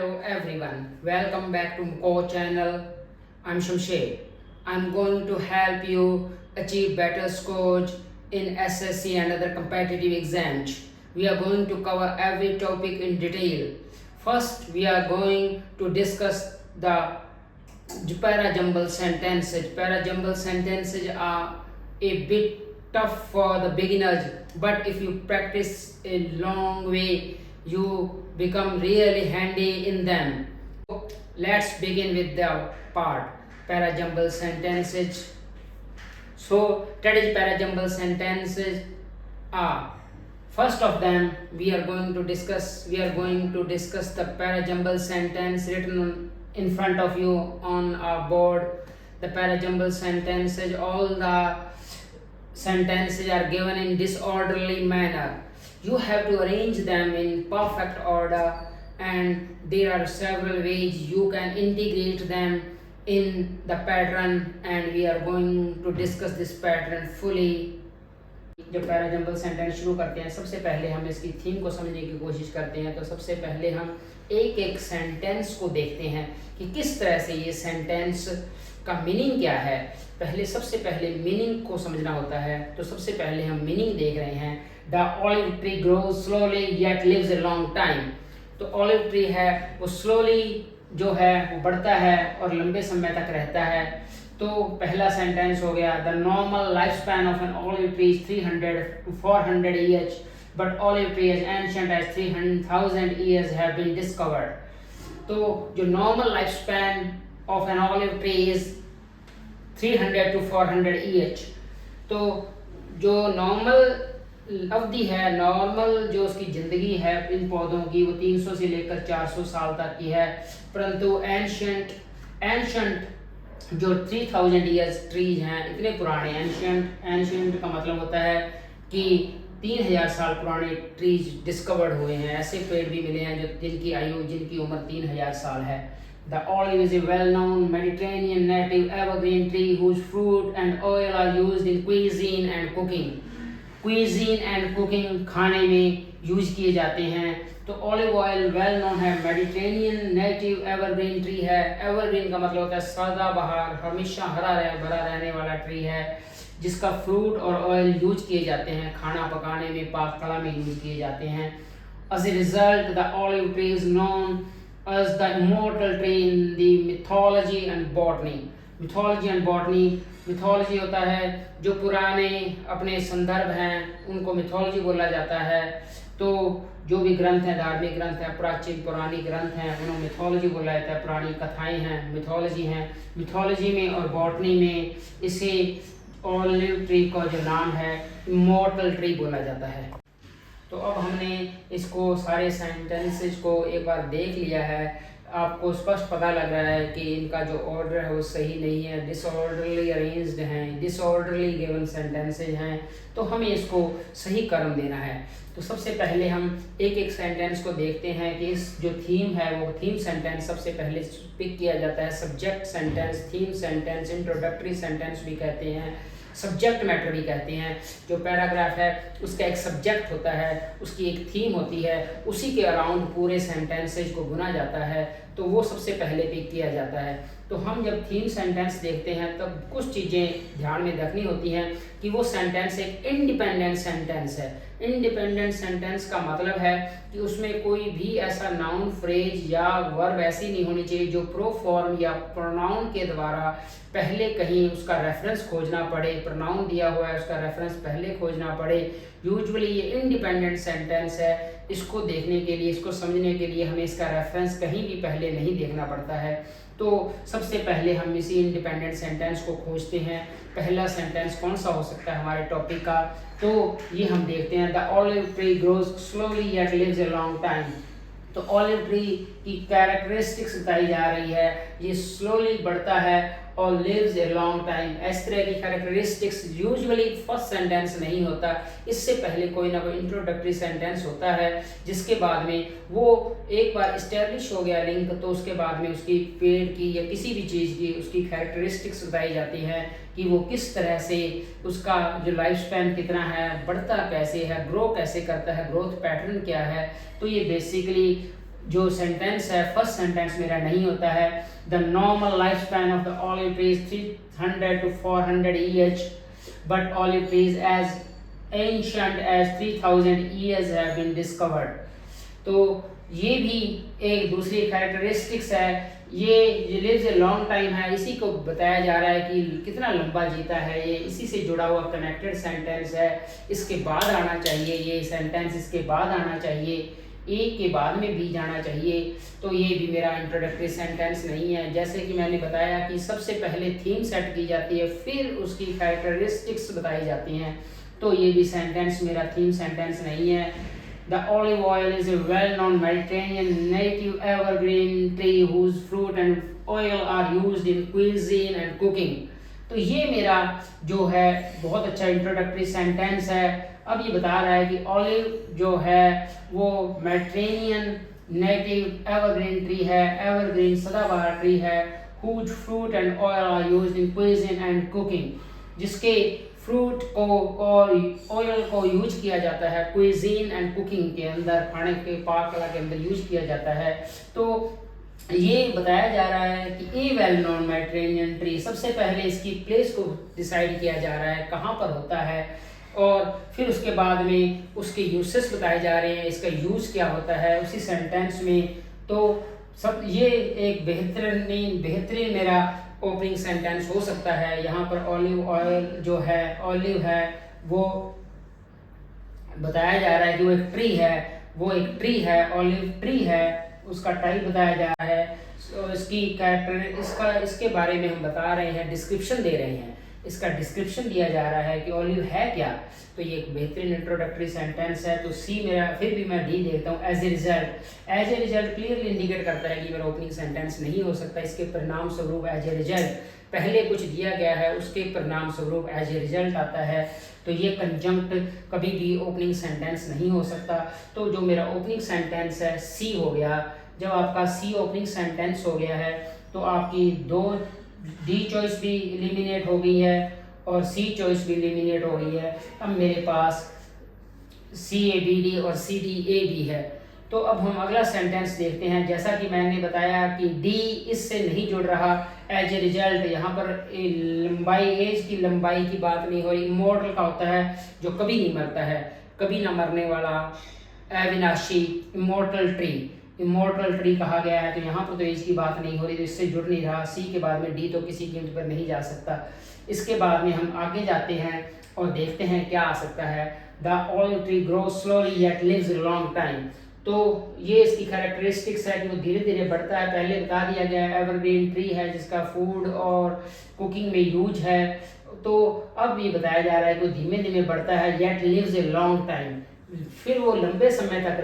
Hello everyone, welcome back to Core channel. I'm Shamsher. I'm going to help you achieve better scores in SSC and other competitive exams. We are going to cover every topic in detail. First, we are going to discuss the parajumble sentences. Parajumble sentences are a bit tough for the beginners, but if you practice a long way, you become really handy in them. Let's begin with the part parajumble sentences. So, today's parajumble sentences are first of them we are going to discuss the parajumble sentence written in front of you on a board. The parajumble sentences, all the sentences are given in disorderly manner. You have to arrange them in perfect order, and there are several ways you can integrate them in the pattern, and we are going to discuss this pattern fully. जब parajumble sentence शुरू करते हैं, सबसे पहले हम इसकी theme को समझने की कोशिश करते हैं। तो सबसे पहले हम एक एक सेंटेंस को देखते हैं कि किस तरह से ये सेंटेंस का मीनिंग क्या है। सबसे पहले मीनिंग को समझना होता है। तो सबसे पहले हम मीनिंग देख रहे हैं। The olive tree grows slowly yet lives a long time. तो ऑलिव ट्री है वो स्लोली जो है वो बढ़ता है और लंबे समय तक रहता है। तो पहला सेंटेंस हो गया, the normal life span of an olive tree is 300 to 400 years, but olive tree age ancient age 300,000 years have been discovered. तो जो normal life span of an olive tree is 300 to 400 years। तो जो normal अवधि है, normal जो उसकी ज़िंदगी है इन पौधों की, वो 300 से लेकर 400 साल तक की है। परंतु एंशिएंट जो 3000 ईयर्स ट्रीज हैं, इतने पुराने, एंशिएंट का मतलब होता है कि 3000 साल पुराने ट्रीज डिस्कवर्ड हुए हैं। ऐसे पेड़ भी मिले हैं जो जिनकी उम्र 3000 साल है। The olive is a well known Mediterranean native evergreen tree whose fruit and oil are used in cuisine and cooking खाने में यूज किए जाते हैं। तो ऑलिव ऑयल वेल नोन है, मेडिटेरेनियन नेटिव एवरग्रीन ट्री है। एवरग्रीन का मतलब होता है सदाबहार, हमेशा भरा रहने वाला ट्री है, जिसका फ्रूट और ऑयल यूज किए जाते हैं, खाना पकाने में, पाक कला में यूज किए जाते हैं। As a result the olive tree is known as the immortal tree in the mythology and botany. Mythology होता है जो पुराने अपने संदर्भ हैं, उनको मिथोलॉजी बोला जाता है। तो जो भी ग्रंथ हैं, धार्मिक ग्रंथ हैं, प्राचीन पौराणिक ग्रंथ हैं, उन्हें मिथोलॉजी बोला जाता है। पुरानी कथाएं हैं, मिथोलॉजी हैं। मिथोलॉजी में और बॉटनी में इसे ऑलिव ट्री का जो नाम है इमॉर्टल ट्री बोला जाता है। तो अब हमने इसको सारे सेंटेंसेस को एक बार देख लिया है। आपको स्पष्ट पता लग रहा है कि इनका जो ऑर्डर है वो सही नहीं है, डिसऑर्डरली अरेंज्ड हैं, डिसऑर्डरली गिवन सेंटेंसेज हैं। तो हमें इसको सही क्रम देना है। तो सबसे पहले हम एक एक सेंटेंस को देखते हैं कि इस जो थीम है वो थीम सेंटेंस सबसे पहले पिक किया जाता है। Subject sentence, theme sentence, introductory sentence भी कहते हैं, सब्जेक्ट मैटर भी कहते हैं। जो पैराग्राफ है उसका एक सब्जेक्ट होता है, उसकी एक थीम होती है, उसी के अराउंड पूरे सेंटेंसेज को बुना जाता है। तो वो सबसे पहले पिक किया जाता है। तो हम जब थीम सेंटेंस देखते हैं तब कुछ चीज़ें ध्यान में रखनी होती हैं कि वो सेंटेंस एक इंडिपेंडेंट सेंटेंस है। इंडिपेंडेंट सेंटेंस का मतलब है कि उसमें कोई भी ऐसा नाउन, फ्रेज या वर्ब ऐसी नहीं होनी चाहिए जो प्रोफॉर्म या प्रोनाउन के द्वारा पहले कहीं उसका रेफरेंस खोजना पड़े। प्रोनाउन दिया हुआ है, उसका रेफरेंस पहले खोजना पड़े। यूजुअली ये इंडिपेंडेंट सेंटेंस है। इसको देखने के लिए, इसको समझने के लिए हमें इसका रेफरेंस कहीं भी पहले नहीं देखना पड़ता है। तो सबसे पहले हम इसी इंडिपेंडेंट सेंटेंस को खोजते हैं। पहला सेंटेंस कौन सा हो सकता है हमारे टॉपिक का, तो ये हम देखते हैं। The olive tree grows slowly yet lives a long time. तो ऑलिव ट्री की कैरेक्टरिस्टिक्स बताई जा रही है, ये स्लोली बढ़ता है और लिव्स ए लॉन्ग टाइम। इस तरह की कैरेक्टरिस्टिक्स यूजुअली फर्स्ट सेंटेंस नहीं होता, इससे पहले कोई ना कोई इंट्रोडक्टरी सेंटेंस होता है, जिसके बाद में वो एक बार इस्टेब्लिश हो गया लिंक, तो उसके बाद में उसकी पेड़ की या किसी भी चीज़ की उसकी कैरेक्टरिस्टिक्स बताई जाती हैं कि वो किस तरह से, उसका जो लाइफ स्पैन कितना है, बढ़ता कैसे है, ग्रो कैसे करता है, ग्रोथ पैटर्न क्या है। तो ये बेसिकली जो सेंटेंस है, फर्स्ट सेंटेंस मेरा नहीं होता है। The normal life span of the olive tree is 300 to 400 years, but olive trees as ancient as 3000 years have been discovered। तो ये भी एक दूसरी कैरेक्टरिस्टिक्स है। ये लिव्स ए लॉन्ग टाइम है, इसी को बताया जा रहा है कि कितना लंबा जीता है ये, इसी से जुड़ा हुआ कनेक्टेड सेंटेंस है। इसके बाद आना चाहिए ये सेंटेंस, इसके बाद आना चाहिए, एक के बाद में भी जाना चाहिए। तो ये भी मेरा इंट्रोडक्टरी सेंटेंस नहीं है। जैसे कि मैंने बताया कि सबसे पहले थीम सेट की जाती है, फिर उसकी कैरेक्टरिस्टिक्स बताई जाती हैं। तो ये भी सेंटेंस मेरा थीम सेंटेंस नहीं है। The olive oil is a well-known Mediterranean native evergreen tree whose fruit and oil are used in cuisine and cooking। तो ये मेरा जो है बहुत अच्छा इंट्रोडक्टरी सेंटेंस है। अब ये बता रहा है कि ऑलिव जो है वो मेडिटेरेनियन नेटिव एवरग्रीन ट्री है, एवरग्रीन सदाबहार ट्री है, whose fruit and oil are used in cuisine and cooking, जिसके फ्रूट को और ऑयल को यूज किया जाता है क्विजीन एंड कुकिंग के अंदर, खाने के पाक कला के अंदर यूज किया जाता है। तो ये बताया जा रहा है कि ए वेल नोन मेडिटेरेनियन ट्री, सबसे पहले इसकी प्लेस को डिसाइड किया जा रहा है कहाँ पर होता है, और फिर उसके बाद में उसके यूसेस बताए जा रहे हैं, इसका यूज़ क्या होता है उसी सेंटेंस में। तो सब ये एक बेहतरीन मेरा ओपनिंग सेंटेंस हो सकता है। यहाँ पर ऑलिव ऑयल जो है, ऑलिव है, वो बताया जा रहा है कि वो एक ट्री है, वो एक ट्री है, ऑलिव ट्री है, उसका टाइप बताया जा रहा है। इसकी कैरेक्टर इसके बारे में हम बता रहे हैं, डिस्क्रिप्शन दे रहे हैं, इसका डिस्क्रिप्शन दिया जा रहा है कि ऑलिव है क्या। तो ये एक बेहतरीन इंट्रोडक्टरी सेंटेंस है। तो सी मेरा, फिर भी मैं डी देखता हूँ। As a result clearly indicate करता है कि मेरा ओपनिंग सेंटेंस नहीं हो सकता। इसके परिणाम स्वरूप एज ए रिजल्ट, पहले कुछ दिया गया है उसके परिणाम स्वरूप एज ए रिजल्ट आता है। तो ये कंजंक्ट कभी भी ओपनिंग सेंटेंस नहीं हो सकता। तो जो मेरा ओपनिंग सेंटेंस है सी हो गया। जब आपका सी ओपनिंग सेंटेंस हो गया है तो आपकी दो डी चॉइस भी एलिमिनेट हो गई है और सी चॉइस भी एलिमिनेट हो गई है। अब मेरे पास सी ए बी डी और सी डी ए भी है। तो अब हम अगला सेंटेंस देखते हैं। जैसा कि मैंने बताया कि डी इससे नहीं जुड़ रहा। एज ए रिजल्ट यहाँ पर लंबाई, एज की लंबाई की बात नहीं हो रही। इमॉर्टल का होता है जो कभी नहीं मरता है, कभी ना मरने वाला, अविनाशी, इमॉर्टल ट्री कहा गया है। तो यहाँ पर तो एज की बात नहीं हो रही, तो इससे जुड़ नहीं रहा। सी के बाद में डी तो किसी कीमत पर नहीं जा सकता। इसके बाद में हम आगे जाते हैं और देखते हैं क्या आ सकता है। The olive tree grows slowly yet lives a long time. तो ये इसकी कैरेक्टरिस्टिक्स है कि वो धीरे धीरे बढ़ता है। पहले बता दिया गया है एवरग्रीन ट्री है जिसका फूड और कुकिंग में यूज है। तो अब ये बताया जा रहा है कि वो धीमे धीमे बढ़ता है। Yet lives a long time, फिर वो लंबे समय तक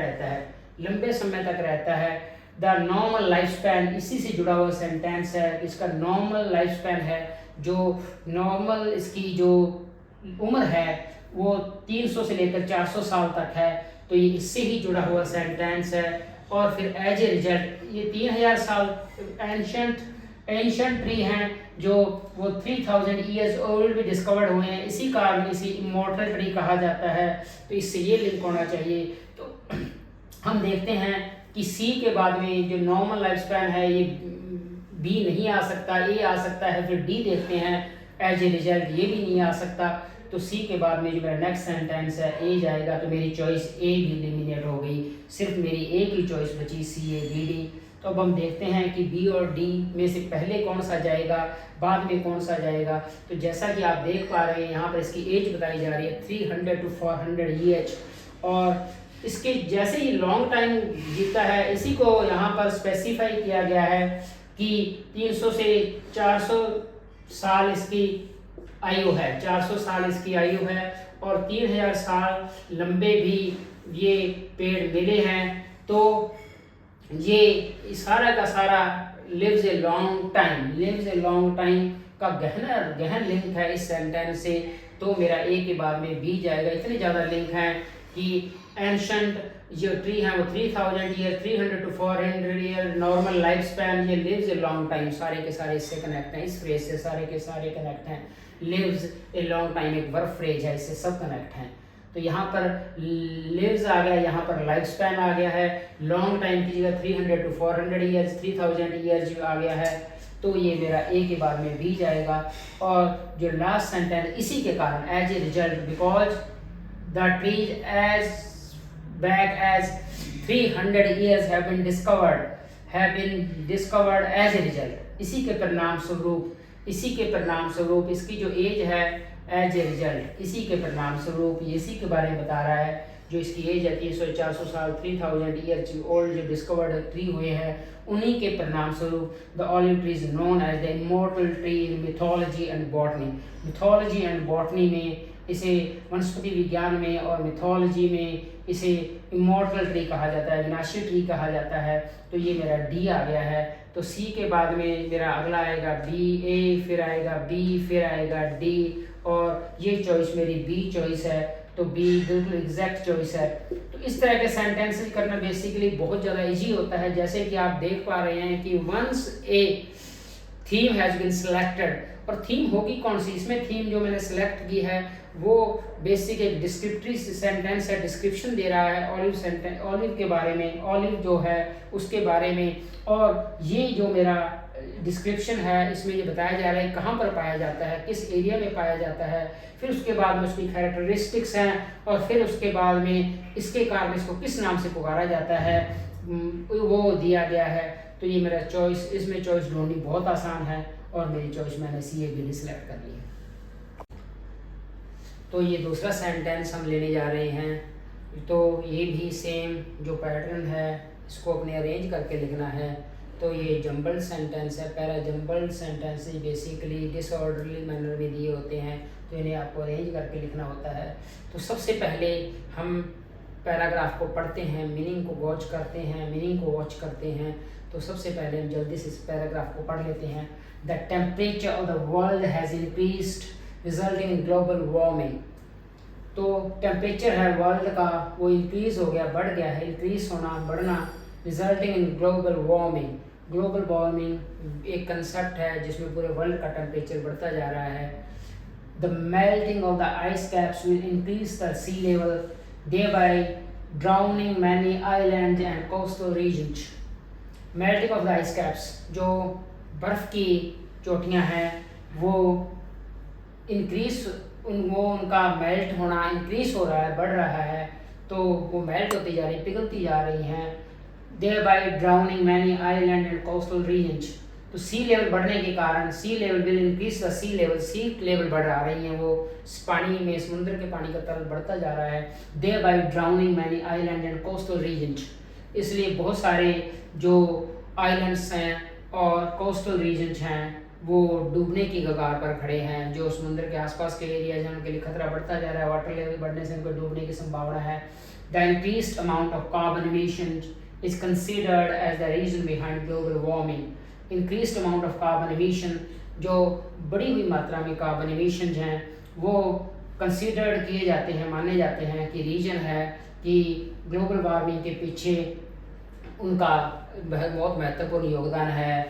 रहता है। द नॉर्मल लाइफ स्पैन, इसी से जुड़ा हुआ सेंटेंस है। इसका नॉर्मल लाइफ स्पैन है, जो नॉर्मल इसकी जो उम्र है वो 300 से लेकर 400 साल तक है। तो ये इससे ही जुड़ा हुआ सेंटेंस है। और फिर एज ए रिजल्ट ये 3000 साल एंशंट ट्री हैं, जो वो 3000 ईयर्स ओल्ड भी डिस्कवर्ड हुए हैं। इसी कारण इसे इमॉर्टल ट्री कहा जाता है। तो इससे ये लिंक होना चाहिए। तो हम देखते हैं कि सी के बाद में जो नॉर्मल लाइफ स्पैन है ये बी नहीं आ सकता, ए आ सकता है। फिर डी देखते हैं, एज ए रिजल्ट ये भी नहीं आ सकता। तो सी के बाद में जो मेरा नेक्स्ट सेंटेंस है ए जाएगा। तो मेरी चॉइस ए भी एलिमिनेट हो गई, सिर्फ मेरी एक ही चॉइस बची, सी ए बी डी। तो अब हम देखते हैं कि बी और डी में से पहले कौन सा जाएगा, बाद में कौन सा जाएगा। तो जैसा कि आप देख पा रहे हैं यहाँ पर इसकी एज बताई जा रही है 300 to 400 ईयर्स। और इसके जैसे ही लॉन्ग टाइम जीता है, इसी को यहाँ पर स्पेसिफाई किया गया है कि 300 से 400 साल इसकी आयु है, 400 साल इसकी आयु है। और 3000 साल लंबे भी ये पेड़ मिले हैं। तो ये सारा का सारा लिव्स ए लॉन्ग टाइम का गहन लिंक है इस सेंटेंस से। तो मेरा ए के बाद में बी जाएगा। इतने ज़्यादा लिंक हैं कि एंशंट जो ट्री है वो 3000 year, 300 to 400 year, normal life span, ये लिव्स ए लॉन्ग टाइम, सारे के सारे इससे कनेक्ट हैं। इस फ्रेज से सारे के सारे कनेक्ट हैं। लिव्स ए लॉन्ग टाइम एक वर्ब फ्रेज है, इससे सब कनेक्ट हैं। तो यहाँ पर लिव्स आ गया, यहाँ पर लाइफ स्पैन आ गया है। लॉन्ग टाइम की जगह 300 to 400 ईयर्स, 3000 ईयर्स आ गया है। तो ये मेरा ए के बाद में बी जाएगा। और जो लास्ट सेंटेंस इसी के कारण as a result, because the trees age back as 300 years have been discovered as a result। इसी के परिणाम स्वरूप इसकी जो एज है एज ए रिजल्ट, इसी के परिणाम स्वरूप ये इसी के बारे में बता रहा है। जो इसकी एज है 300-400 साल, 3000 ईयर ओल्ड जो डिस्कवर्ड ट्री हुए हैं, उन्हीं के परिणाम स्वरूप the olive tree is known as the immortal tree in mythology and botany. Mythology and botany में इसे, वनस्पति विज्ञान में और मिथोलॉजी में इसे इमॉर्टल ट्री कहा जाता है, विनाशी ट्री कहा जाता है। तो ये मेरा डी आ गया है। तो सी के बाद में मेरा अगला आएगा बी, ए फिर आएगा बी, फिर आएगा डी, और ये चॉइस मेरी बी चॉइस है। तो बी बिल्कुल एग्जैक्ट चॉइस है। तो इस तरह के सेंटेंसेस करना बेसिकली बहुत ज़्यादा इजी होता है। जैसे कि आप देख पा रहे हैं कि once a theme has been selected, और थीम होगी कौन सी, इसमें थीम जो मैंने सेलेक्ट की है वो बेसिक एक डिस्क्रिप्टिव सेंटेंस है, डिस्क्रिप्शन दे रहा है ऑलिव के बारे में, ऑलिव जो है उसके बारे में। और ये जो मेरा डिस्क्रिप्शन है इसमें ये बताया जा रहा है कहाँ पर पाया जाता है, किस एरिया में पाया जाता है, फिर उसके बाद में उसकी कैरेक्टरिस्टिक्स हैं, और फिर उसके बाद में इसके कारण इसको किस नाम से पुकारा जाता है वो दिया गया है। तो ये मेरा चॉइस, इसमें चॉइस ढूंढनी बहुत आसान है, और मेरी चॉइस मैंने सी ए बी सिलेक्ट कर ली है। तो ये दूसरा सेंटेंस हम लेने जा रहे हैं। तो ये भी सेम जो पैटर्न है इसको अपने अरेंज करके लिखना है। तो ये जंबल सेंटेंस है, para jumble sentence basically disorderly manner में दिए होते हैं, तो इन्हें आपको अरेंज करके लिखना होता है। तो सबसे पहले हम पैराग्राफ को पढ़ते हैं, मीनिंग को वॉच करते हैं। तो सबसे पहले हम जल्दी से इस पैराग्राफ को पढ़ लेते हैं। The temperature of the world has increased resulting in global warming. तो टेम्परेचर है वर्ल्ड का वो इंक्रीज हो गया, बढ़ गया है, इंक्रीज होना, बढ़ना, resulting in global warming. Global warming एक कंसेप्ट है जिसमें पूरे वर्ल्ड का टेम्परेचर बढ़ता जा रहा है। The melting of the ice caps will increase the sea level, thereby drowning many islands and coastal regions। Melting of the ice caps, जो बर्फ़ की चोटियाँ हैं वो उनका मेल्ट होना इंक्रीज हो रहा है, बढ़ रहा है। तो वो मेल्ट होती जा रही, पिघलती जा रही हैं। thereby drowning many island and coastal regions। तो सी लेवल बढ़ने के कारण, sea level will increase the sea level बढ़ रही है, वो पानी में, समुद्र के पानी का तरल बढ़ता जा रहा है। thereby drowning many island and coastal regions, इसलिए बहुत सारे जो आइलैंड्स हैं और कोस्टल रीजन्स हैं वो डूबने की कगार पर खड़े हैं। जो समुद्र के आसपास के एरियाज हैं उनके लिए खतरा बढ़ता जा रहा है, वाटर लेवल बढ़ने से उनको डूबने की संभावना है। The increased amount of carbon emission is considered as the reason behind global warming। increased amount of carbon emission, जो बड़ी हुई मात्रा में कार्बन emissions हैं वो कंसिडर्ड किए जाते हैं, माने जाते हैं कि रीजन है कि ग्लोबल वार्मिंग के पीछे उनका बहुत महत्वपूर्ण योगदान है,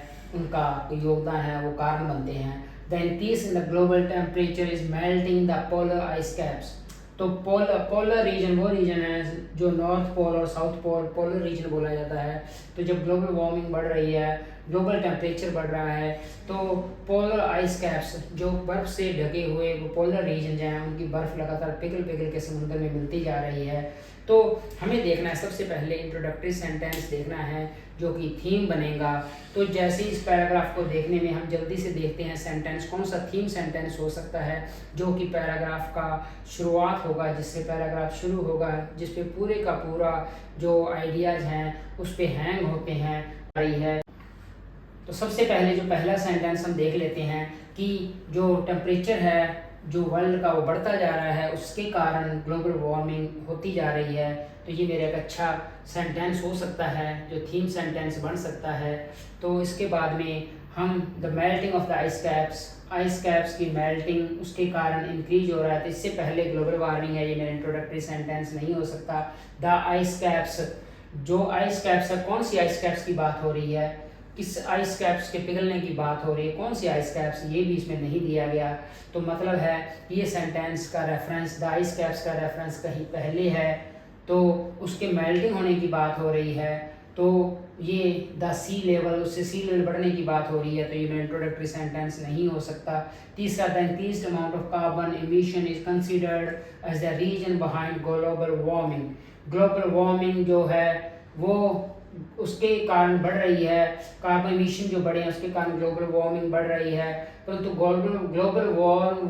वो कारण बनते हैं। The increase in the global temperature is melting the polar ice caps. तो पोलर रीजन वो रीजन है जो नॉर्थ पोल और साउथ पोलर रीजन बोला जाता है। तो जब ग्लोबल वार्मिंग बढ़ रही है, ग्लोबल टेम्परेचर बढ़ रहा है, तो पोलर आइस कैप्स जो बर्फ़ से ढके हुए वो पोलर रीजन हैं उनकी बर्फ़ लगातार पिघल के समुद्र में मिलती जा रही है। तो हमें देखना है, सबसे पहले इंट्रोडक्टरी सेंटेंस देखना है जो कि थीम बनेगा। तो जैसे इस पैराग्राफ को देखने में हम जल्दी से देखते हैं सेंटेंस कौन सा थीम सेंटेंस हो सकता है जो कि पैराग्राफ का शुरुआत होगा, जिससे पैराग्राफ शुरू होगा, जिस पे पूरे का पूरा जो आइडियाज़ हैं उस पे हैंग होते हैं रही है। तो सबसे पहले जो पहला सेंटेंस हम देख लेते हैं कि जो टेम्परेचर है जो वर्ल्ड का वो बढ़ता जा रहा है, उसके कारण ग्लोबल वार्मिंग होती जा रही है। तो ये मेरा एक अच्छा सेंटेंस हो सकता है जो थीम सेंटेंस बन सकता है। तो इसके बाद में हम the melting of the ice caps की मेल्टिंग उसके कारण इंक्रीज हो रहा है। तो इससे पहले ग्लोबल वार्मिंग है, ये मेरा इंट्रोडक्टरी सेंटेंस नहीं हो सकता। द आइस कैप्स, जो आइस कैप्स है, कौन सी आइस कैप्स की बात हो रही है? किस आइस कैप्स के पिघलने की बात हो रही है, कौन सी आइस कैप्स, ये भी इसमें नहीं दिया गया। तो मतलब है कि ये सेंटेंस का रेफरेंस द आइस कैप्स का रेफरेंस कहीं पहले है, तो उसके मेल्टिंग होने की बात हो रही है। तो ये द सी लेवल, उससे सी लेवल बढ़ने की बात हो रही है, तो ये मेरा इंट्रोडक्टरी सेंटेंस नहीं हो सकता। तीसरा, the increased amount of carbon emission is considered as the reason behind global warming. Global warming जो है वो उसके कारण बढ़ रही है, कार्बन एमिशन जो बढ़े हैं उसके कारण ग्लोबल वार्मिंग बढ़ रही है। परंतु ग्लोबल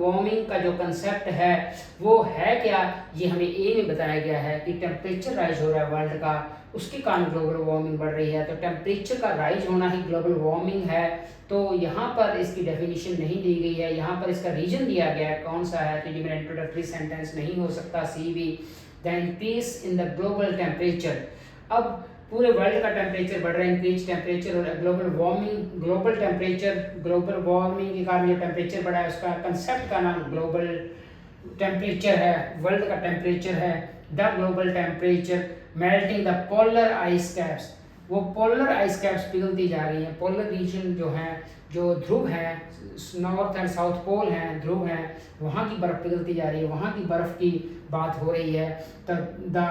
वार्मिंग का जो कंसेप्ट है वो है क्या, ये हमें ए में बताया गया है कि टेम्परेचर राइज हो रहा है वर्ल्ड का, उसके कारण ग्लोबल वार्मिंग बढ़ रही है। तो टेम्परेचर का राइज होना ही ग्लोबल वार्मिंग है। तो यहाँ पर इसकी डेफिनेशन नहीं दी गई है, यहाँ पर इसका रीजन दिया गया है कौन सा है, तो ये मेरा इंट्रोडक्टरी सेंटेंस नहीं हो सकता। C B, the increase in the global temperature. अब पूरे वर्ल्ड का टेम्परेचर बढ़ रहा है, इंक्रीज टेम्परेचर और ग्लोबल वार्मिंग के कारण जो टेम्परेचर बढ़ा है उसका कंसेप्ट का नाम ग्लोबल टेम्परेचर है, वर्ल्ड का टेम्परेचर है। The global temperature melting the polar ice caps, वो पोलर आइस कैप्स पिघलती जा रही हैं। पोलर रीजन जो है, जो ध्रुव है, नॉर्थ एंड साउथ पोल हैं, ध्रुव हैं, वहाँ की बर्फ पिघलती जा रही है, वहाँ की बर्फ की बात हो रही है। तब द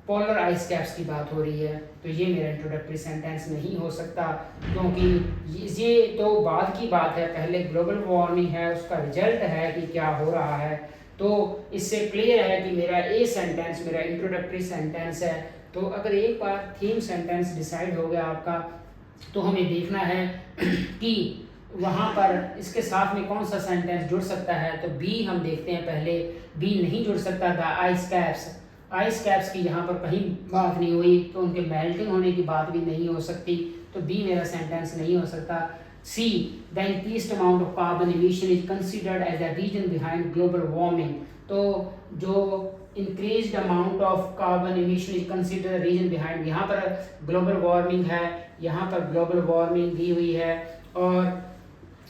पोलर आइस कैप्स की बात हो रही है। तो ये मेरा इंट्रोडक्टरी सेंटेंस नहीं हो सकता, क्योंकि ये तो बाद की बात है, पहले ग्लोबल वार्मिंग है, उसका रिजल्ट है कि क्या हो रहा है। तो इससे क्लियर है कि मेरा ए सेंटेंस मेरा इंट्रोडक्टरी सेंटेंस है। तो अगर एक बार थीम सेंटेंस डिसाइड हो गया आपका, तो हमें देखना है कि वहाँ पर इसके साथ में कौन सा सेंटेंस जुड़ सकता है। तो बी हम देखते हैं पहले, बी नहीं जुड़ सकता। The ice caps, ice caps की यहाँ पर कहीं बात नहीं हुई, तो उनके मेल्टिंग होने की बात भी नहीं हो सकती, तो बी मेरा सेंटेंस नहीं हो सकता। See, the increased amount of carbon emission is considered as the reason behind global warming. तो जो increased amount of carbon emission is considered reason behind, यहाँ पर ग्लोबल वार्मिंग है, यहाँ पर ग्लोबल वार्मिंग दी हुई है और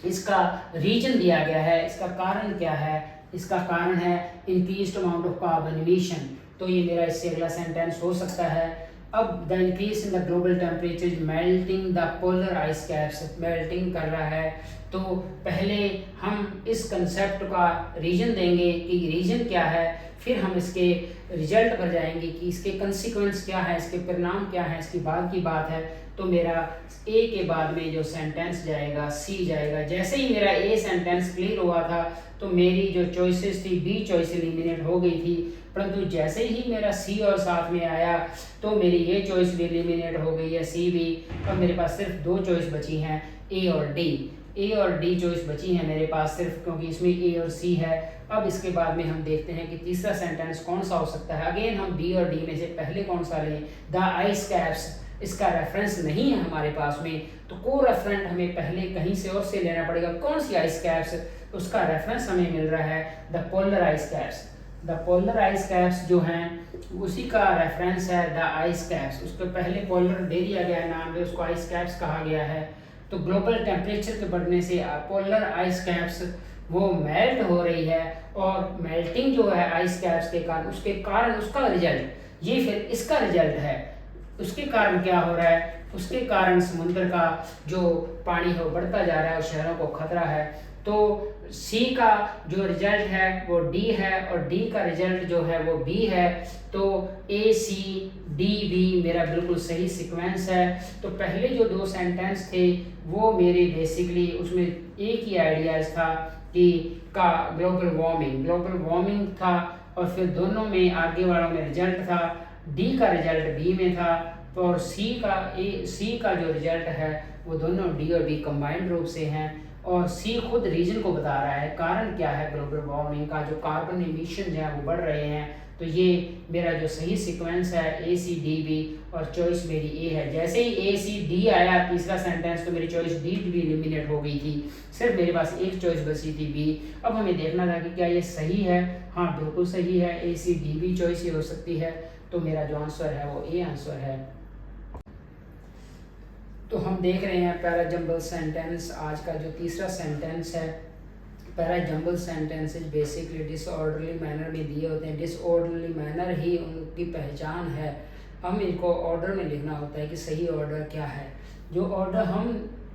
इसका रीजन दिया गया है। इसका कारण क्या है, इसका कारण है increased amount of carbon emission. तो ये मेरा इससे अगला सेंटेंस हो सकता है। अब the increase in the global temperature melting the polar ice caps, melting कर रहा है। तो पहले हम इस कंसेप्ट का रीजन देंगे कि रीजन क्या है, फिर हम इसके रिजल्ट पर जाएंगे कि इसके कंसिक्वेंस क्या है, इसके परिणाम क्या है, इसकी बाद की बात है। तो मेरा ए के बाद में जो सेंटेंस जाएगा सी जाएगा। जैसे ही मेरा ए सेंटेंस क्लियर हुआ था तो मेरी जो चॉइसेस थी, बी चॉइस एलिमिनेट हो गई थी, परंतु जैसे ही मेरा सी और साथ में आया तो मेरी ये चॉइस भी एलिमिनेट हो गई है, सी भी। अब मेरे पास सिर्फ दो चॉइस बची हैं, ए और डी। ए और डी चॉइस बची हैं मेरे पास सिर्फ, क्योंकि इसमें ए और सी है। अब इसके बाद में हम देखते हैं कि तीसरा सेंटेंस कौन सा हो सकता है। अगेन हम बी और डी में से पहले कौन सा लें, द आइस कैप्स, इसका रेफरेंस नहीं है हमारे पास में, तो को रेफरेंट हमें पहले कहीं से और से लेना पड़ेगा। कौन सी आइस कैप्स, उसका रेफरेंस हमें मिल रहा है the polar ice caps. The polar ice caps जो हैं उसी का रेफरेंस है द आइस कैप्स। उसको पहले पोलर दे दिया गया है नाम, उसको आइस कैप्स कहा गया है। तो ग्लोबल टेम्परेचर के बढ़ने से पोलर आइस कैप्स वो मेल्ट हो रही है, और मेल्टिंग जो है आइस कैप्स के कारण, उसके कारण उसका रिजल्ट, ये फिर इसका रिजल्ट है। उसके कारण क्या हो रहा है, उसके कारण समुद्र का जो पानी है वो बढ़ता जा रहा है और शहरों को खतरा है। तो सी का जो रिजल्ट है वो डी है और डी का रिजल्ट जो है वो बी है। तो ए सी डी बी मेरा बिल्कुल सही सीक्वेंस है। तो पहले जो दो सेंटेंस थे वो मेरे बेसिकली उसमें एक ही आइडियाज था कि का ग्लोबल वार्मिंग था, और फिर दोनों में आगे वालों में रिजल्ट था, डी का रिजल्ट बी में था, और सी का जो रिजल्ट है वो दोनों डी और बी कंबाइंड रूप से हैं। और सी खुद रीजन को बता रहा है, कारण क्या है ग्लोबल वार्मिंग का, जो कार्बन एमिशन है वो बढ़ रहे हैं। तो ये मेरा जो सही सीक्वेंस है ए सी डी बी, और चॉइस मेरी ए है। जैसे ही ए सी डी आया तीसरा सेंटेंस, तो मेरी चॉइस डी भी एलिमिनेट हो गई थी, सिर्फ मेरे पास एक चॉइस बची थी बी। अब हमें देखना था कि क्या ये सही है। हाँ बिल्कुल सही है, ए सी डी बी चॉइस ये हो सकती है। तो मेरा जो आंसर है वो ए आंसर है। तो हम देख रहे हैं पैराजंबल सेंटेंस। आज का जो तीसरा सेंटेंस है, parajumble sentences basically disorderly manner में दिए होते हैं। डिसऑर्डरली मैनर ही उनकी पहचान है। हम इनको ऑर्डर में लिखना होता है कि सही ऑर्डर क्या है। जो ऑर्डर हम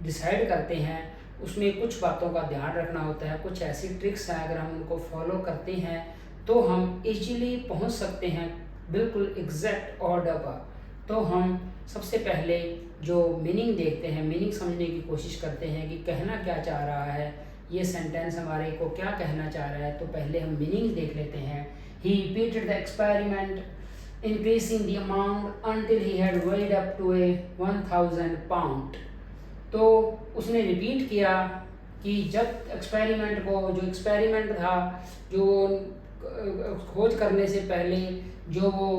डिसाइड करते हैं उसमें कुछ बातों का ध्यान रखना होता है, कुछ ऐसी ट्रिक्स हैं, अगर हम उनको फॉलो करते हैं तो हम इजीली पहुंच सकते हैं बिल्कुल एग्जैक्ट ऑर्डर पर। तो हम सबसे पहले जो मीनिंग देखते हैं, मीनिंग समझने की कोशिश करते हैं कि कहना क्या चाह रहा है, ये सेंटेंस हमारे को क्या कहना चाह रहा है। तो पहले हम मीनिंग देख लेते हैं। He repeated the experiment increasing the amount until he had weighed up to a 1000 pound। तो उसने रिपीट किया कि जब एक्सपेरिमेंट था, जो खोज करने से पहले जो वो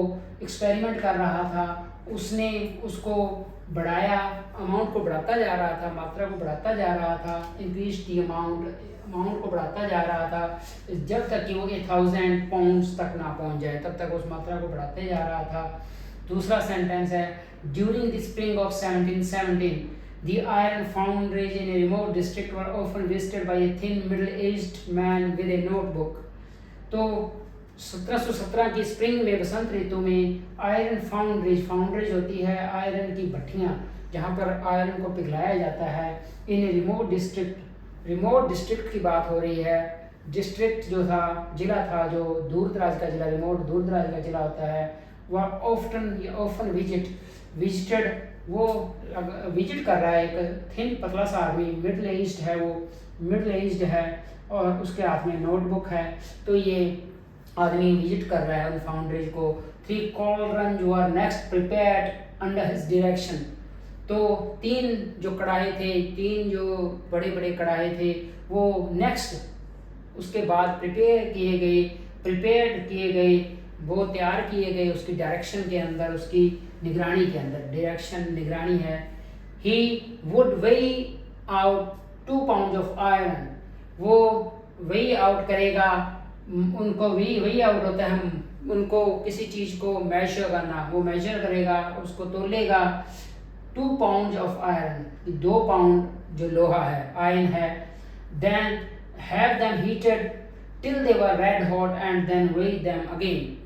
एक्सपेरिमेंट कर रहा था, उसने उसको बढ़ाया, अमाउंट को बढ़ाता जा रहा था, मात्रा को बढ़ाता जा रहा था, इंक्रीज दी अमाउंट को बढ़ाता जा रहा था, जब तक कि वो 1000 पाउंड्स तक ना पहुंच जाए, तब तक उस मात्रा को बढ़ाते जा रहा था। दूसरा सेंटेंस है, during the spring of 1717 the iron foundries in a remote district were often visited by a thin middle-aged man with a notebook। तो 1717 की स्प्रिंग में, बसंत ऋतु में, आयरन फाउंड्रीज होती है आयरन की भट्टियाँ, जहाँ पर आयरन को पिघलाया जाता है। इन रिमोट डिस्ट्रिक्ट की बात हो रही है। डिस्ट्रिक्ट जो था, जिला था, जो दूर दराज का जिला, रिमोट दूर दराज का जिला होता है, वह ऑफन विजिटेड, वो विजिट कर रहा है एक थिन पतला सा आदमी, मिडल एज्ड है और उसके हाथ में नोटबुक है। तो ये आदमी विजिट कर रहा है उन फाउंड्रीज को। 3 cauldrons were next prepared under his direction। तो 3 जो कढ़ाई थे, 3 जो बड़े बड़े कढ़ाई थे, वो नेक्स्ट उसके बाद प्रिपेयर्ड किए गए, वो तैयार किए गए उसकी डायरेक्शन के अंदर, उसकी निगरानी के अंदर। डायरेक्शन निगरानी है। ही वुड वेई आउट 2 pounds ऑफ आयरन। वो वेई आउट करेगा, उनको वेई आउट होता है हम उनको किसी चीज़ को मेजर करना, वो मेजर करेगा, उसको तोलेगा। 2 pounds ऑफ आयरन, 2 पाउंड जो लोहा है, आयरन है। Then have them heated till they were red hot and then weigh them again.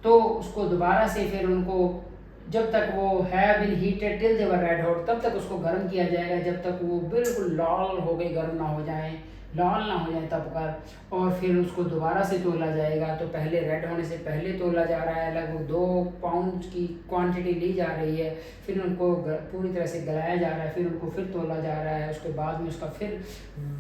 तो उसको दोबारा से फिर उनको, जब तक वो have been heated till they were red hot, तब तक उसको गर्म किया जाएगा, जब तक वो बिल्कुल लाल हो गए, गर्म ना हो जाए, लाल ना हो जाए तब कर। और फिर उसको दोबारा से तोला जाएगा। तो पहले रेड होने से पहले तोला जा रहा है, लगभग 2 पाउंड की क्वांटिटी ली जा रही है, फिर उनको पूरी तरह से गलाया जा रहा है, फिर उनको फिर तोला जा रहा है, उसके बाद में उसका फिर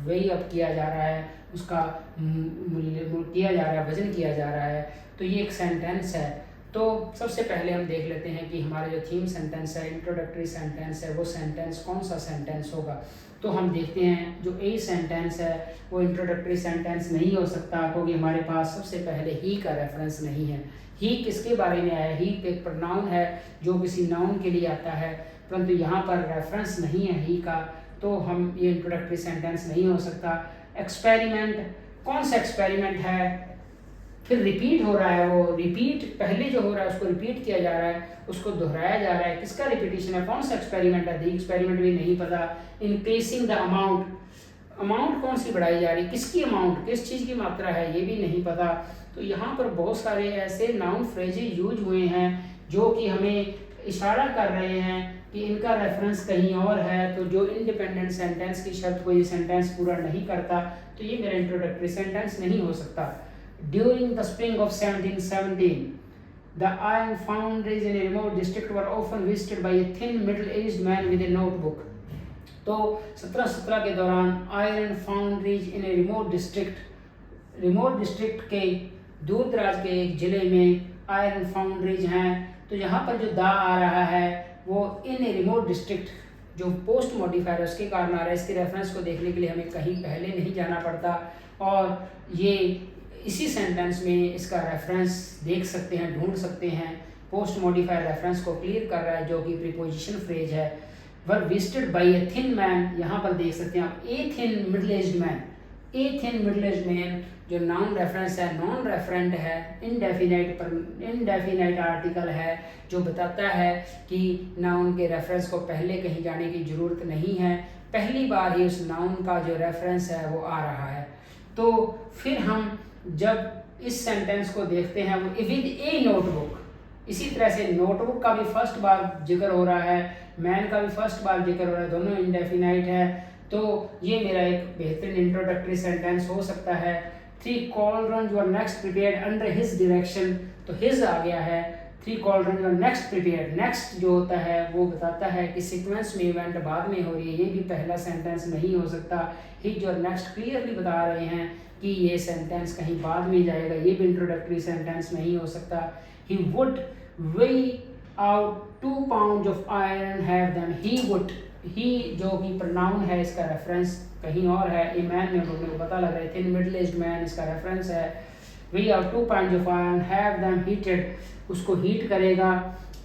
वेई अप किया जा रहा है, उसका किया जा रहा है, वजन किया जा रहा है। तो ये एक सेंटेंस है। तो सबसे पहले हम देख लेते हैं कि हमारा जो थीम सेंटेंस है, इंट्रोडक्टरी सेंटेंस है, वो सेंटेंस कौन सा सेंटेंस होगा। तो हम देखते हैं जो ए सेंटेंस है वो इंट्रोडक्टरी सेंटेंस नहीं हो सकता, क्योंकि हमारे पास सबसे पहले ही का रेफरेंस नहीं है। ही किसके बारे में आया? ही एक प्रोनाउन है जो किसी नाउन के लिए आता है, परंतु यहाँ पर रेफरेंस नहीं है ही का, तो हम ये इंट्रोडक्टरी सेंटेंस नहीं हो सकता। एक्सपेरिमेंट, कौन सा एक्सपेरिमेंट है? फिर रिपीट हो रहा है, वो रिपीट पहले जो हो रहा है उसको रिपीट किया जा रहा है, उसको दोहराया जा रहा है। किसका रिपीटिशन है? कौन सा एक्सपेरिमेंट है? दी एक्सपेरिमेंट भी नहीं पता। इंक्रीजिंग द अमाउंट, अमाउंट कौन सी बढ़ाई जा रही है, किसकी अमाउंट, किस चीज़ की मात्रा है, ये भी नहीं पता। तो यहाँ पर बहुत सारे ऐसे नाउन फ्रेजेज यूज हुए हैं जो कि हमें इशारा कर रहे हैं कि इनका रेफरेंस कहीं और है। तो जो इंडिपेंडेंट सेंटेंस की शर्त को ये सेंटेंस पूरा नहीं करता, तो ये मेरा इंट्रोडक्टरी सेंटेंस नहीं हो सकता। During the spring of 1717, the iron foundries in a remote district were often visited by a thin middle-aged man with a notebook। तो 1717 के दौरान iron foundries in a remote district के दूर दराज के एक जिले में आयरन फाउंड्रीज हैं। तो यहाँ पर जो दा आ रहा है वो इन ए रिमोट डिस्ट्रिक्ट, जो पोस्ट मॉडिफायर है उसके कारण आ रहा है। इसके रेफरेंस को देखने के लिए हमें कहीं पहले नहीं जाना पड़ता, और ये इसी सेंटेंस में इसका रेफरेंस देख सकते हैं, ढूंढ सकते हैं। पोस्ट मॉडिफायर रेफरेंस को क्लियर कर रहा है, जो कि प्रीपोजिशन फ्रेज है। Were visited by a thin man, यहाँ पर देख सकते हैं आप, a thin middle aged man. A thin middle aged man जो नाउन रेफरेंस है, नॉन रेफरेंट है, इनडेफिनाइट आर्टिकल है, जो बताता है कि नाउन के रेफरेंस को पहले कहीं जाने की ज़रूरत नहीं है, पहली बार ही उस नाउन का जो रेफरेंस है वो आ रहा है। तो फिर हम जब इस सेंटेंस को देखते हैं, वो विद ए नोटबुक, इसी तरह से नोटबुक का भी फर्स्ट बार जिक्र हो रहा है, मैन का भी फर्स्ट बार जिक्र हो रहा है, दोनों इंडेफिनाइट है। तो ये मेरा एक बेहतरीन इंट्रोडक्टरी सेंटेंस हो सकता है। 3 cauldrons were next prepared under his direction, तो his आ गया है। 3 cauldrons were next prepared, next जो होता है वो बताता है कि सीक्वेंस में इवेंट बाद में हो रही है, ये भी पहला सेंटेंस नहीं हो सकता। हिज और नेक्स्ट क्लियरली बता रहे हैं कि ये सेंटेंस कहीं बाद में जाएगा, ये भी इंट्रोडक्टरी सेंटेंस नहीं हो सकता। He would weigh out 2 pounds of iron, have them. He would, he जो कि प्रोनाउन है, इसका रेफरेंस कहीं और है। ए मैन में हम लोगों को पता लग रहा है, थिन मिडल एज्ड मैन इसका रेफरेंस है। weigh out 2 pounds of iron, have them heated, उसको हीट करेगा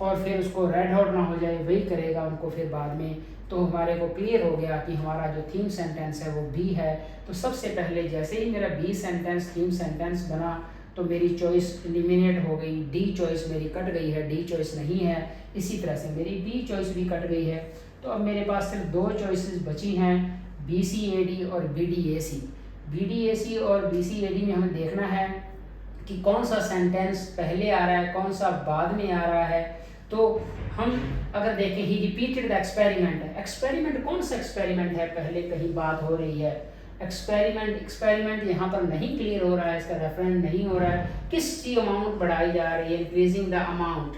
और फिर उसको रेड हॉट ना हो जाए वही करेगा उनको फिर बाद में। तो हमारे को क्लियर हो गया कि हमारा जो थीम सेंटेंस है वो बी है। तो सबसे पहले जैसे ही मेरा बी सेंटेंस थीम सेंटेंस बना तो मेरी चॉइस एलिमिनेट हो गई, डी चॉइस मेरी कट गई है, डी चॉइस नहीं है। इसी तरह से मेरी बी चॉइस भी कट गई है। तो अब मेरे पास सिर्फ 2 चॉइसेस बची हैं, बी सी ए डी और B D A C. B D A C और बी सी ए डी में हमें देखना है कि कौन सा सेंटेंस पहले आ रहा है, कौन सा बाद में आ रहा है। तो हम अगर देखें, ही रिपीटेड द एक्सपेरिमेंट, एक्सपेरिमेंट कौन सा एक्सपेरिमेंट है, पहले कहीं बात हो रही है। एक्सपेरिमेंट यहाँ पर नहीं क्लियर हो रहा है, इसका रेफरेंस नहीं हो रहा है। किस चीज़ अमाउंट बढ़ाई जा रही है, increasing the amount,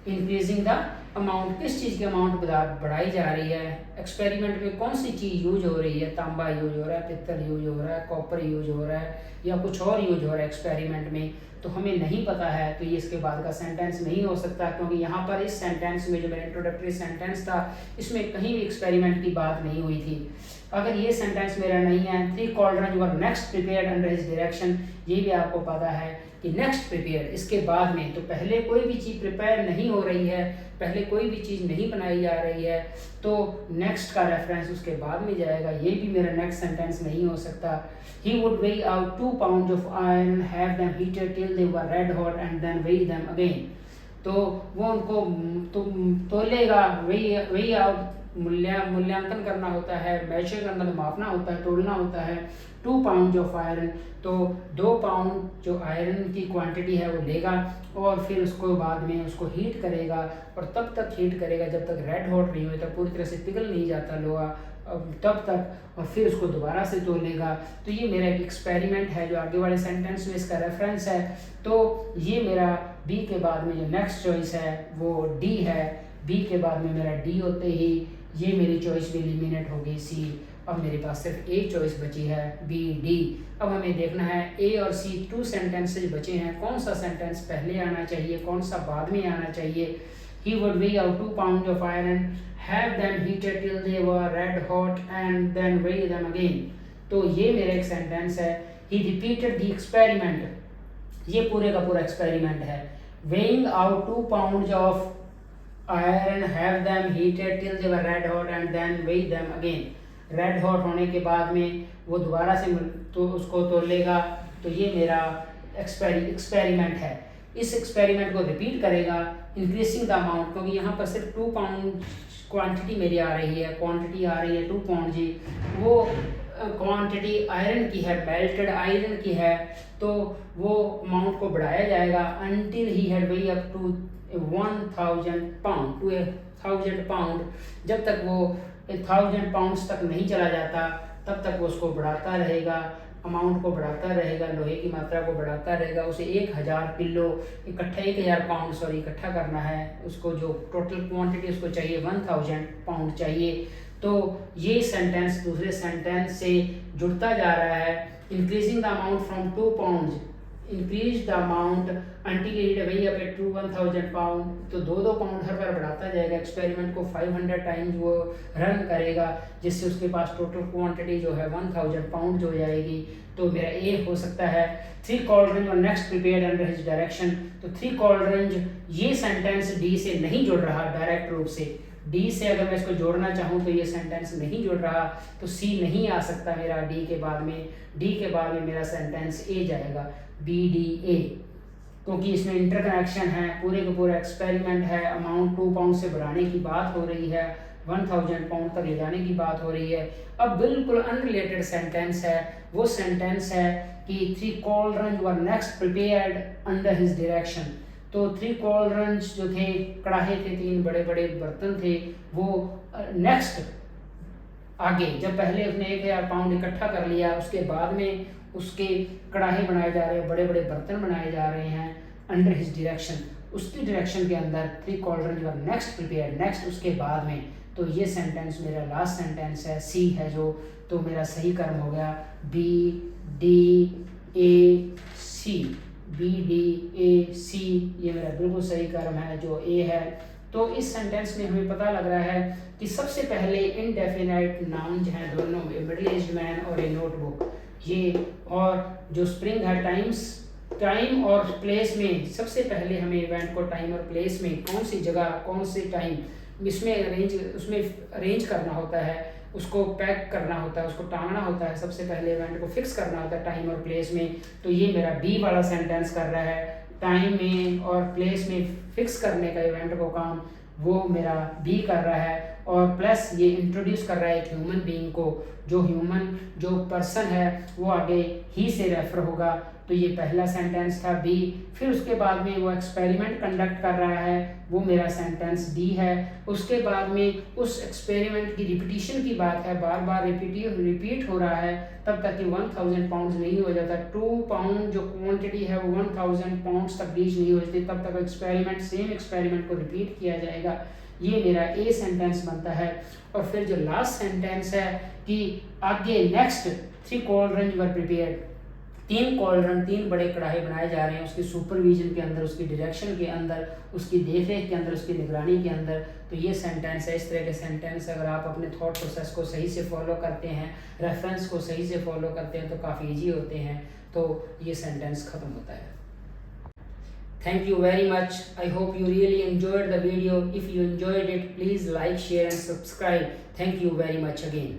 increasing the amount, किस चीज़ की अमाउंट बढ़ाई जा रही है। एक्सपेरिमेंट में कौन सी चीज़ यूज हो रही है, तांबा यूज हो रहा है, पित्तल यूज हो रहा है, कॉपर यूज हो रहा है या कुछ और यूज हो रहा है एक्सपेरिमेंट में। तो हमें नहीं पता है, तो ये इसके बाद का सेंटेंस नहीं हो सकता, क्योंकि यहाँ पर इस सेंटेंस में जो मेरा इंट्रोडक्टरी सेंटेंस था इसमें कहीं भी एक्सपेरिमेंट की बात नहीं हुई थी। अगर ये सेंटेंस मेरा नहीं है, 3 cauldrons were next prepared under his direction, ये भी आपको पता है कि नेक्स्ट प्रिपेयर इसके बाद में, तो पहले कोई भी चीज़ प्रिपेयर नहीं हो रही है, पहले कोई भी चीज़ नहीं बनाई जा रही है, तो नेक्स्ट का रेफरेंस उसके बाद में जाएगा, ये भी मेरा नेक्स्ट सेंटेंस नहीं हो सकता। He would weigh out 2 pounds of iron, have them heated till they were red hot and then weigh them again. तो वो उनको तोलेगा, weigh out मूल्यांकन करना होता है, मेजर करना, तो मापना होता है, तोलना होता है। 2 पाउंड ऑफ आयरन, तो 2 पाउंड जो आयरन की क्वांटिटी है वो लेगा और फिर उसको बाद में उसको हीट करेगा, और तब तक हीट करेगा जब तक रेड हॉट नहीं हो, तब पूरी तरह से पिघल नहीं जाता लोहा, तब तक, और फिर उसको दोबारा से तोलेगा। तो ये मेरा एक एक्सपेरिमेंट है जो आगे वाले सेंटेंस में इसका रेफरेंस है। तो ये मेरा बी के बाद में जो नेक्स्ट चॉइस है वो डी है। बी के बाद में मेरा डी होते ही ये मेरी चॉइस भी एलिमिनेट हो गई, सी। अब मेरे पास सिर्फ एक चॉइस बची है, बी डी। अब हमें देखना है ए और सी 2 सेंटेंसेज बचे हैं, कौन सा सेंटेंस पहले आना चाहिए, कौन सा बाद में आना चाहिए। He would weigh out 2 pounds of iron, have them heated till they were red hot and then weigh them again. तो ये मेरा एक सेंटेंस है। He repeated the experiment, ये पूरे का पूरा एक्सपेरिमेंट है। Weighing out 2 pounds of iron, have them heated till they were red hot and then weigh them again. Red hot होने के बाद में वो दोबारा से तो उसको तोलेगा। तो ये मेरा एक्सपेरिमेंट है। इस एक्सपेरिमेंट को रिपीट करेगा, इंक्रीजिंग द अमाउंट, क्योंकि यहाँ पर सिर्फ 2 पाउंड क्वांटिटी मेरी आ रही है, क्वांटिटी आ रही है 2 पाउंड जी, वो क्वांटिटी आयरन की है, मेल्टेड आयरन की है, तो वो अमाउंट को बढ़ाया जाएगा until he had weigh up to 1000 pound, to 1000 pound. जब तक वो 1000 पाउंड्स तक नहीं चला जाता तब तक वो उसको बढ़ाता रहेगा, अमाउंट को बढ़ाता रहेगा, लोहे की मात्रा को बढ़ाता रहेगा। उसे 1000 किलो इकट्ठा, 1000 पाउंड सॉरी इकट्ठा करना है, उसको जो टोटल क्वांटिटी उसको चाहिए 1000 पाउंड चाहिए। तो ये सेंटेंस दूसरे सेंटेंस से जुड़ता जा रहा है। Increasing the amount from 2 pound, increase the amount until it वेई अप टू 1000 पाउंड, तो 2-2 पाउंड हर बार बढ़ाता जाएगा। एक्सपेरिमेंट को 500 टाइम्स वो रन करेगा, जिससे उसके पास टोटल क्वांटिटी जो है 1000 पाउंड हो जाएगी। तो मेरा ए हो सकता है 3 cauldrons were next prepared under his direction। तो 3 cauldrons, ये सेंटेंस डी से नहीं जुड़ रहा डायरेक्ट रूप से। डी से अगर मैं इसको जोड़ना चाहूँ तो ये सेंटेंस नहीं जुड़ रहा, तो सी नहीं आ सकता मेरा डी के बाद में। डी के बाद में मेरा सेंटेंस ए जाएगा, बी डी ए, क्योंकि इसमें इंटरकनेक्शन है, पूरे का पूरा एक्सपेरिमेंट है। अमाउंट 2 पाउंड से बढ़ाने की बात हो रही है, 1000 पाउंड तक ले जाने की बात हो रही है। अब बिल्कुल अनरिलेटेड सेंटेंस है, वो सेंटेंस है कि 3 cauldrons were next prepared under his direction। तो 3 कॉलरन्स जो थे, कड़ाहे थे, 3 बड़े बड़े बर्तन थे, वो नेक्स्ट आगे जब पहले उसने 1000 पाउंड इकट्ठा कर लिया, उसके बाद में उसके कड़ाहे बनाए जा रहे हैं, बड़े बड़े बर्तन बनाए जा रहे हैं अंडर हिज डायरेक्शन, उसकी डायरेक्शन के अंदर 3 कॉलरन जो नेक्स्ट प्रिपेयर, नेक्स्ट उसके बाद में। तो ये सेंटेंस मेरा लास्ट सेंटेंस है, सी है जो, तो मेरा सही कर्म हो गया BDAC, BDAC, ये मेरा बिल्कुल सही कर्म है जो ए है। तो इस सेंटेंस में हमें पता लग रहा है कि सबसे पहले इनडेफिनाइट नाउन जो हैं दोनों, मिडिल एज्ड मैन और ए नोटबुक, ये और जो स्प्रिंग है टाइम और प्लेस में, सबसे पहले हमें इवेंट को टाइम और प्लेस में कौन सी जगह कौन से टाइम उसमें अरेंज करना होता है, उसको पैक करना होता है, उसको टांगना होता है, सबसे पहले इवेंट को फिक्स करना होता है टाइम और प्लेस में। तो ये मेरा बी वाला सेंटेंस कर रहा है, टाइम में और प्लेस में फिक्स करने का इवेंट को काम, वो मेरा बी कर रहा है। और प्लस ये इंट्रोड्यूस कर रहा है एक ह्यूमन बीइंग को, जो पर्सन है वो आगे ही से रेफर होगा। तो ये पहला सेंटेंस था बी। फिर उसके बाद में वो एक्सपेरिमेंट कंडक्ट कर रहा है, वो मेरा सेंटेंस डी है। उसके बाद में उस एक्सपेरिमेंट की रिपीटिशन की बात है, बार बार रिपीट हो रहा है तब तक कि 1000 पाउंड नहीं हो जाता, 2 पाउंड जो क्वांटिटी है वो 1000 पाउंड तक रीच नहीं हो जाती, तब तक सेम एक्सपेरिमेंट को रिपीट किया जाएगा। ये मेरा ए सेंटेंस बनता है। और फिर जो लास्ट सेंटेंस है कि आगे नेक्स्ट 3 कॉलरन वर प्रिपेयर्ड, 3 कॉलरन, 3 बड़े कढ़ाई बनाए जा रहे हैं उसकी सुपरविजन के अंदर, उसकी डायरेक्शन के अंदर, उसकी देखरेख के अंदर, उसकी निगरानी के अंदर। तो ये सेंटेंस है। इस तरह के सेंटेंस अगर आप अपने थॉट प्रोसेस को सही से फॉलो करते हैं, रेफरेंस को सही से फॉलो करते हैं तो काफ़ी ईजी होते हैं। तो ये सेंटेंस ख़त्म होता है। Thank you very much. I hope you really enjoyed the video. If you enjoyed it, please like, share and subscribe. Thank you very much again.